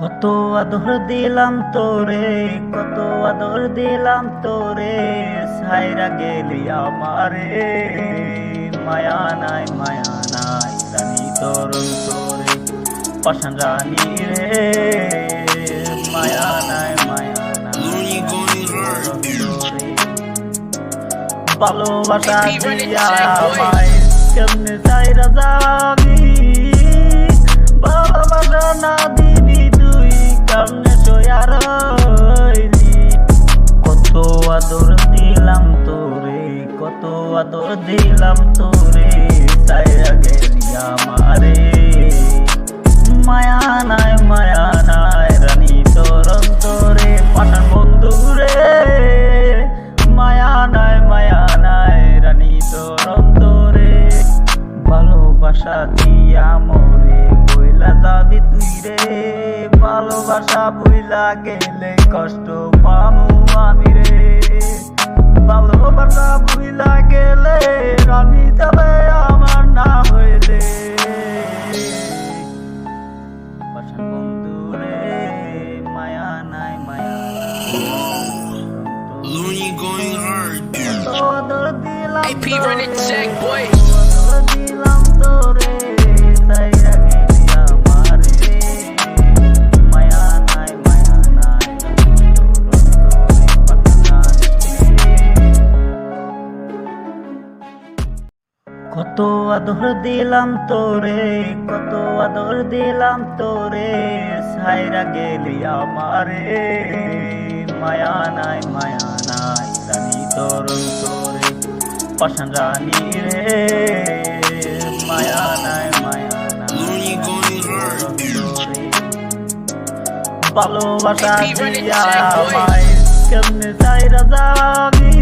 কত আদর দিলাম তোরে, কত আদর দিলাম তোরে, সাইরা গেলি আমারে। মায়া নাই রানী তোর তোরে, পাষাণ রানী রে। মায়া নাই ভালোবাসা দিয়া আমায় কেমনে সাইরা যাবি। ভালোবাসা না দিবি তুই কেমনে সইয়া রইলি। কত আদর দিলাম তোরে, কত আদর দিলাম তোরে, সাইরা গেলি আমারে। মায়া নাই রানী তোর অন্তরে, পাঠান বন্ধু রে। মায়া নাই রানী তোর অন্তরে, ভালোবাসা দিয়া মোরে বইলা যাবি তুই রে। ভালোবাসা ভুইলা গেলে কষ্ট পামু আমি রে। ভালোবাসা ভুইলা গেলে রানী যাবে আমার না হইলে। পাষাণ বন্ধু রে, মায়া নাই Looney going hard. আদর দিলাম AP run it check, boy. আদর দিলাম তোরে, সাইরা গেলি আমারে। মায়া নাই তোর অন্তরে, পাঠান রে। কত আদর দিলাম তোরে, কত আদর দিলাম তোরে, সাইরা গেলি আমারে। মায়া নাই রানী তোর অন্তরে, পাষাণ রানী রে। মায়া নাই Looney going hard. ভালোবাসা দিয়া আমায় কেমনে সাইরা যাবি।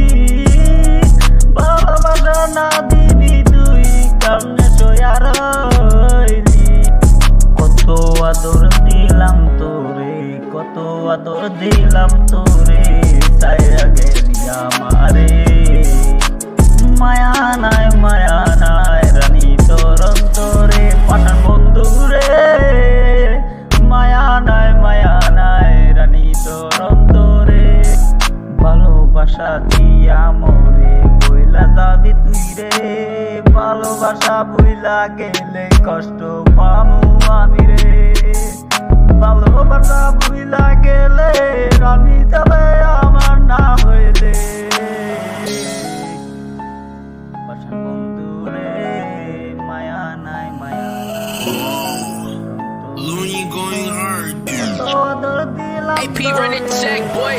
ভালোবাসা না দিবি তুই কেমনে সইয়া রইলি। কত আদর দিলাম তোরে, কত আদর দিলাম তোরে, সাইরা গেলি আমারে। মায়া নাই রানী তোর অন্তরে, পাঠান বন্ধু রে। মায়া নাই রানী তোর অন্তরে, ভালোবাসা দিয়া মোরে বইলা যাবি তুই রে। ভালোবাসা ভুইলা গেলে কষ্ট পামু আমি রে। ভালোবাসা ভুইলা গেলে রানী যাবে আমার না হইলে। পাষাণ বন্ধু রে, মায়া নাই Looney going hard. আদর দিলাম AP run it check, boy.